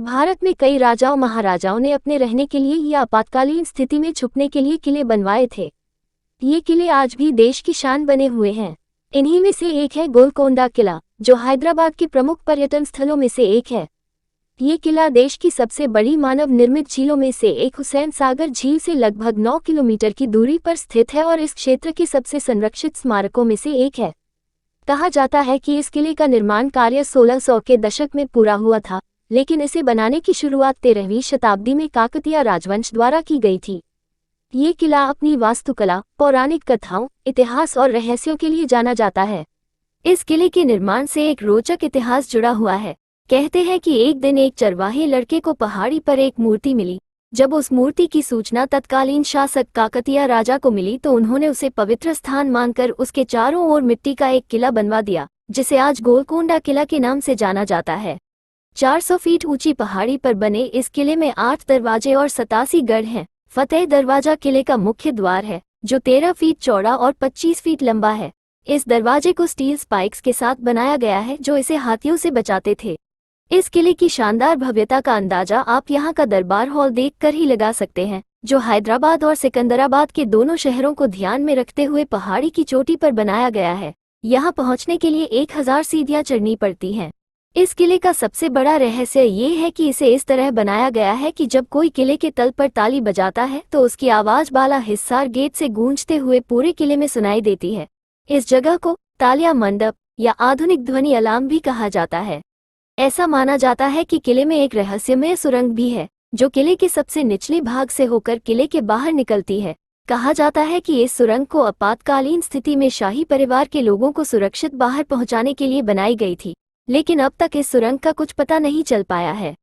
भारत में कई राजाओं महाराजाओं ने अपने रहने के लिए या आपातकालीन स्थिति में छुपने के लिए किले बनवाए थे। ये किले आज भी देश की शान बने हुए हैं। इन्हीं में से एक है गोलकोंडा किला, जो हैदराबाद के प्रमुख पर्यटन स्थलों में से एक है। ये किला देश की सबसे बड़ी मानव निर्मित झीलों में से एक हुसैन सागर झील से लगभग 9 किलोमीटर की दूरी पर स्थित है और इस क्षेत्र के सबसे संरक्षित स्मारकों में से एक है। कहा जाता है कि इस किले का निर्माण कार्य 1600 के दशक में पूरा हुआ था, लेकिन इसे बनाने की शुरुआत 13वीं शताब्दी में काकतीय राजवंश द्वारा की गई थी। ये किला अपनी वास्तुकला, पौराणिक कथाओं, इतिहास और रहस्यों के लिए जाना जाता है। इस किले के निर्माण से एक रोचक इतिहास जुड़ा हुआ है। कहते हैं कि एक दिन एक चरवाहे लड़के को पहाड़ी पर एक मूर्ति मिली। जब उस मूर्ति की सूचना तत्कालीन शासक काकतीय राजा को मिली तो उन्होंने उसे पवित्र स्थान मानकर उसके चारों ओर मिट्टी का एक किला बनवा दिया, जिसे आज गोलकोंडा किला के नाम से जाना जाता है। 400 फीट ऊंची पहाड़ी पर बने इस किले में 8 दरवाजे और 87 गढ़ हैं। फतेह दरवाजा किले का मुख्य द्वार है, जो 13 फीट चौड़ा और 25 फीट लंबा है। इस दरवाजे को स्टील स्पाइक्स के साथ बनाया गया है, जो इसे हाथियों से बचाते थे। इस किले की शानदार भव्यता का अंदाजा आप यहाँ का दरबार हॉल देखकर ही लगा सकते हैं, जो हैदराबाद और सिकंदराबाद के दोनों शहरों को ध्यान में रखते हुए पहाड़ी की चोटी पर बनाया गया है। यहाँ पहुँचने के लिए 1000 सीढ़ियाँ चढ़नी पड़ती हैं। इस किले का सबसे बड़ा रहस्य ये है कि इसे इस तरह बनाया गया है कि जब कोई किले के तल पर ताली बजाता है तो उसकी आवाज बाला हिस्सार गेट से गूंजते हुए पूरे किले में सुनाई देती है। इस जगह को तालिया मंडप या आधुनिक ध्वनि अलार्म भी कहा जाता है। ऐसा माना जाता है कि किले में एक रहस्यमय सुरंग भी है, जो किले के सबसे निचले भाग से होकर किले के बाहर निकलती है। कहा जाता है कि इस सुरंग को आपातकालीन स्थिति में शाही परिवार के लोगों को सुरक्षित बाहर पहुंचाने के लिए बनाई गई थी, लेकिन अब तक इस सुरंग का कुछ पता नहीं चल पाया है।